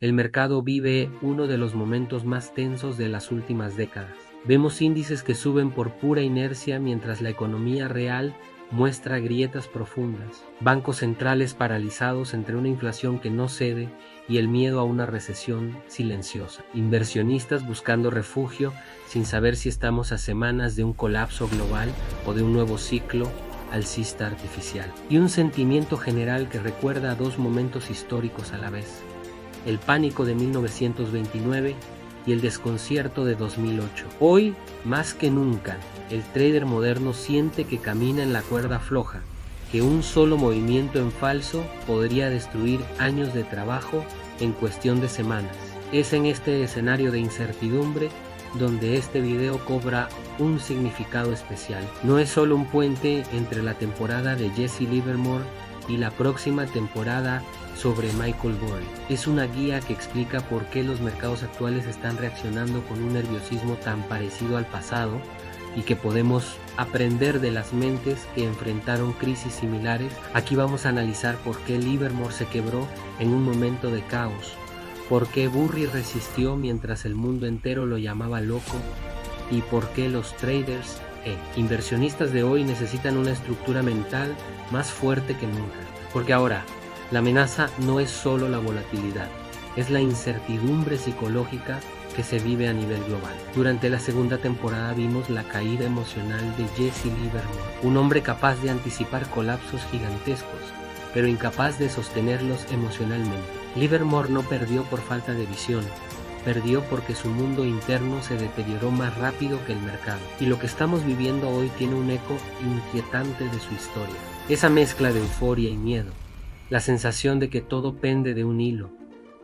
el mercado vive uno de los momentos más tensos de las últimas décadas. Vemos índices que suben por pura inercia mientras la economía real muestra grietas profundas, bancos centrales paralizados entre una inflación que no cede y el miedo a una recesión silenciosa, inversionistas buscando refugio sin saber si estamos a semanas de un colapso global o de un nuevo ciclo alcista artificial, y un sentimiento general que recuerda a dos momentos históricos a la vez: el pánico de 1929 y el desconcierto de 2008. Hoy, más que nunca, el trader moderno siente que camina en la cuerda floja, que un solo movimiento en falso podría destruir años de trabajo en cuestión de semanas. Es en este escenario de incertidumbre donde este video cobra un significado especial. No es solo un puente entre la temporada de Jesse Livermore y la próxima temporada sobre Michael Burry. Es una guía que explica por qué los mercados actuales están reaccionando con un nerviosismo tan parecido al pasado y que podemos aprender de las mentes que enfrentaron crisis similares. Aquí vamos a analizar por qué Livermore se quebró en un momento de caos, por qué Burry resistió mientras el mundo entero lo llamaba loco y por qué los traders e inversionistas de hoy necesitan una estructura mental más fuerte que nunca. Porque ahora, la amenaza no es solo la volatilidad, es la incertidumbre psicológica que se vive a nivel global. Durante la segunda temporada vimos la caída emocional de Jesse Livermore, un hombre capaz de anticipar colapsos gigantescos, pero incapaz de sostenerlos emocionalmente. Livermore no perdió por falta de visión, perdió porque su mundo interno se deterioró más rápido que el mercado. Y lo que estamos viviendo hoy tiene un eco inquietante de su historia. Esa mezcla de euforia y miedo, la sensación de que todo pende de un hilo,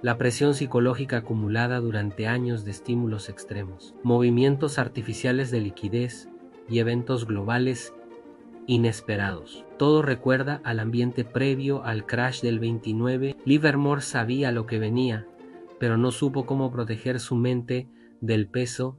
la presión psicológica acumulada durante años de estímulos extremos, movimientos artificiales de liquidez y eventos globales inesperados. Todo recuerda al ambiente previo al crash del 29. Livermore sabía lo que venía, pero no supo cómo proteger su mente del peso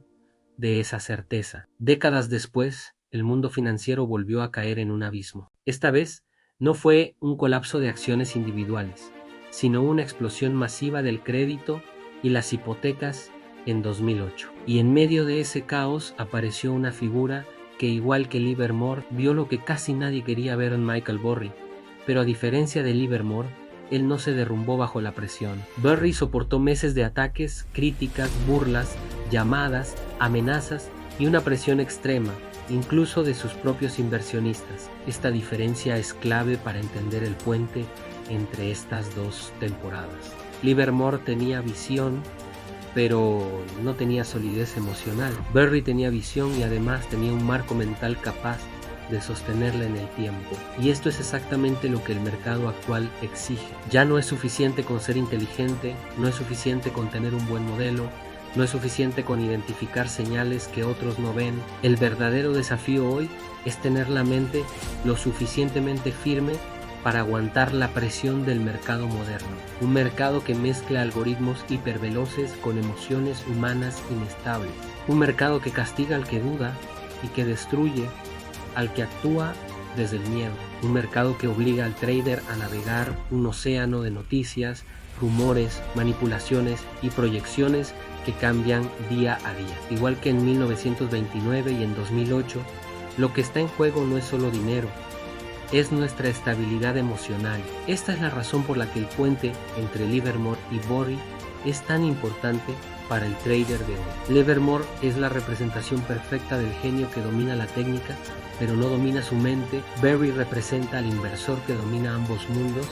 de esa certeza. Décadas después, el mundo financiero volvió a caer en un abismo. Esta vez, no fue un colapso de acciones individuales, sino una explosión masiva del crédito y las hipotecas en 2008. Y en medio de ese caos apareció una figura que, igual que Livermore, vio lo que casi nadie quería ver en Michael Burry, pero a diferencia de Livermore, él no se derrumbó bajo la presión. Burry soportó meses de ataques, críticas, burlas, llamadas, amenazas y una presión extrema, incluso de sus propios inversionistas. Esta diferencia es clave para entender el puente entre estas dos temporadas. Livermore tenía visión, pero no tenía solidez emocional. Burry tenía visión y además tenía un marco mental capaz de sostenerla en el tiempo. Y esto es exactamente lo que el mercado actual exige. Ya no es suficiente con ser inteligente, no es suficiente con tener un buen modelo, no es suficiente con identificar señales que otros no ven. El verdadero desafío hoy es tener la mente lo suficientemente firme para aguantar la presión del mercado moderno. Un mercado que mezcla algoritmos hiperveloces con emociones humanas inestables. Un mercado que castiga al que duda y que destruye al que actúa desde el miedo. Un mercado que obliga al trader a navegar un océano de noticias, rumores, manipulaciones y proyecciones que cambian día a día. Igual que en 1929 y en 2008, lo que está en juego no es solo dinero, es nuestra estabilidad emocional. Esta es la razón por la que el puente entre Livermore y Burry es tan importante para el trader de hoy. Livermore es la representación perfecta del genio que domina la técnica, pero no domina su mente. Burry representa al inversor que domina ambos mundos,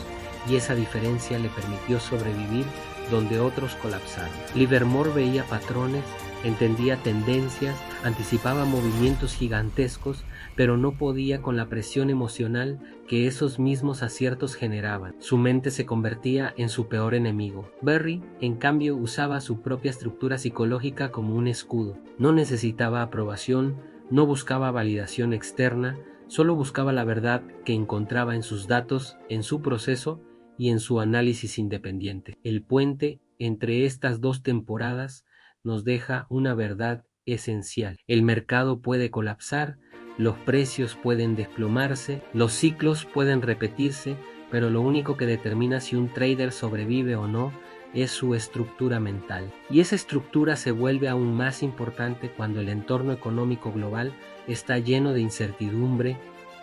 y esa diferencia le permitió sobrevivir donde otros colapsaron. Livermore veía patrones, entendía tendencias, anticipaba movimientos gigantescos, pero no podía con la presión emocional que esos mismos aciertos generaban. Su mente se convertía en su peor enemigo. Burry, en cambio, usaba su propia estructura psicológica como un escudo. No necesitaba aprobación, no buscaba validación externa, solo buscaba la verdad que encontraba en sus datos, en su proceso y en su análisis independiente. El puente entre estas dos temporadas nos deja una verdad esencial. El mercado puede colapsar, los precios pueden desplomarse, los ciclos pueden repetirse, pero lo único que determina si un trader sobrevive o no es su estructura mental. Y esa estructura se vuelve aún más importante cuando el entorno económico global está lleno de incertidumbre,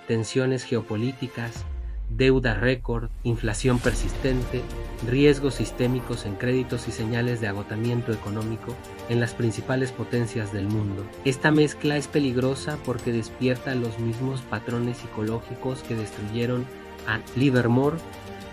tensiones geopolíticas, deuda récord, inflación persistente, riesgos sistémicos en créditos y señales de agotamiento económico en las principales potencias del mundo. Esta mezcla es peligrosa porque despierta los mismos patrones psicológicos que destruyeron a Livermore: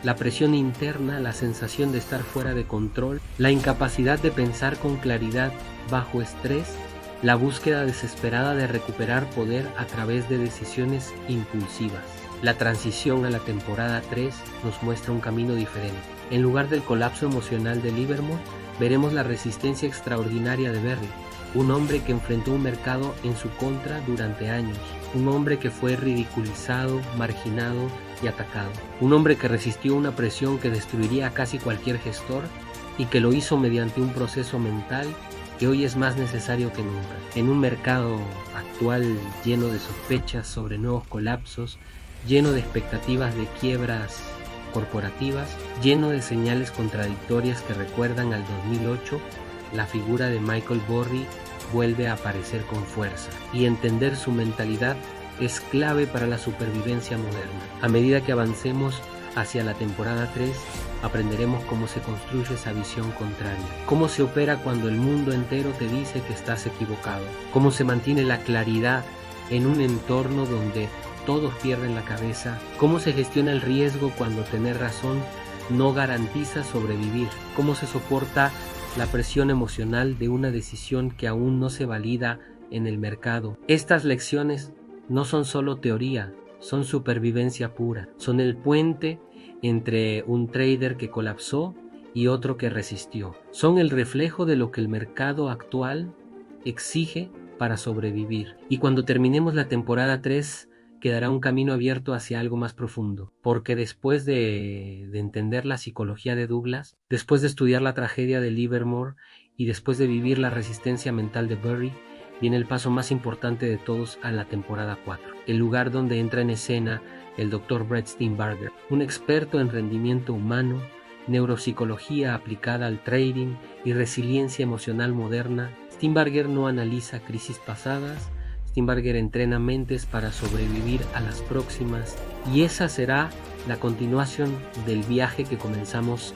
la presión interna, la sensación de estar fuera de control, la incapacidad de pensar con claridad bajo estrés, la búsqueda desesperada de recuperar poder a través de decisiones impulsivas. La transición a la temporada 3 nos muestra un camino diferente. En lugar del colapso emocional de Livermore, veremos la resistencia extraordinaria de Berry, un hombre que enfrentó un mercado en su contra durante años, un hombre que fue ridiculizado, marginado y atacado, un hombre que resistió una presión que destruiría a casi cualquier gestor y que lo hizo mediante un proceso mental que hoy es más necesario que nunca. En un mercado actual lleno de sospechas sobre nuevos colapsos, lleno de expectativas de quiebras corporativas, lleno de señales contradictorias que recuerdan al 2008, la figura de Michael Burry vuelve a aparecer con fuerza, y entender su mentalidad es clave para la supervivencia moderna. A medida que avancemos hacia la temporada 3, aprenderemos cómo se construye esa visión contraria, cómo se opera cuando el mundo entero te dice que estás equivocado, cómo se mantiene la claridad en un entorno donde todos pierden la cabeza, cómo se gestiona el riesgo cuando tener razón no garantiza sobrevivir, cómo se soporta la presión emocional de una decisión que aún no se valida en el mercado. Estas lecciones no son solo teoría, son supervivencia pura, son el puente entre un trader que colapsó y otro que resistió. Son el reflejo de lo que el mercado actual exige para sobrevivir. Y cuando terminemos la temporada 3, quedará un camino abierto hacia algo más profundo, porque después de entender la psicología de Douglas, después de estudiar la tragedia de Livermore y después de vivir la resistencia mental de Burry, viene el paso más importante de todos a la temporada 4, el lugar donde entra en escena el Dr. Brett Steenbarger, un experto en rendimiento humano, neuropsicología aplicada al trading y resiliencia emocional moderna. Steenbarger no analiza crisis pasadas, Steenbarger entrena mentes para sobrevivir a las próximas, y esa será la continuación del viaje que comenzamos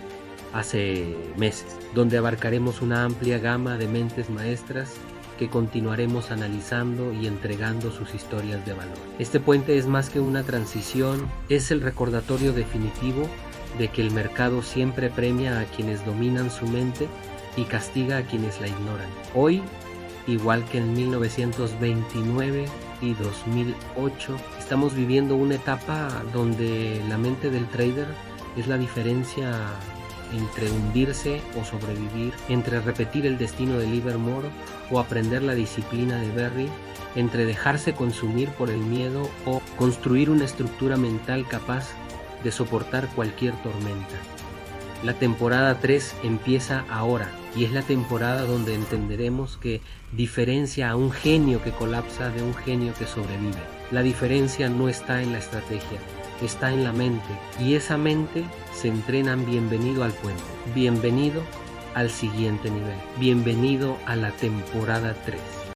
hace meses, donde abarcaremos una amplia gama de mentes maestras que continuaremos analizando y entregando sus historias de valor. Este puente es más que una transición, es el recordatorio definitivo de que el mercado siempre premia a quienes dominan su mente y castiga a quienes la ignoran. Hoy, igual que en 1929 y 2008, estamos viviendo una etapa donde la mente del trader es la diferencia entre hundirse o sobrevivir, entre repetir el destino de Livermore o aprender la disciplina de Berry, entre dejarse consumir por el miedo o construir una estructura mental capaz de soportar cualquier tormenta. La temporada 3 empieza ahora y es la temporada donde entenderemos que diferencia a un genio que colapsa de un genio que sobrevive. La diferencia no está en la estrategia, está en la mente, y esa mente se entrena. Bienvenido al puente, bienvenido al siguiente nivel, bienvenido a la temporada 3.